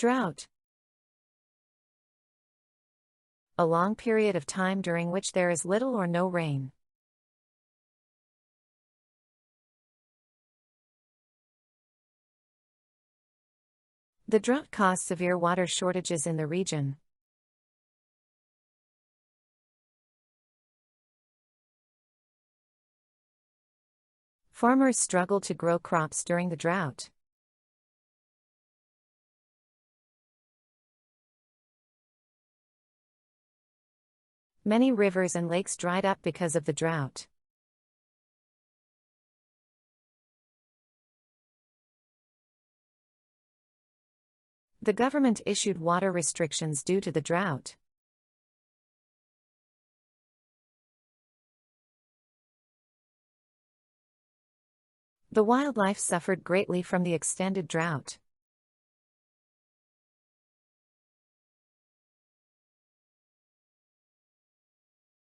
Drought. A long period of time during which there is little or no rain. The drought caused severe water shortages in the region. Farmers struggled to grow crops during the drought. Many rivers and lakes dried up because of the drought. The government issued water restrictions due to the drought. The wildlife suffered greatly from the extended drought.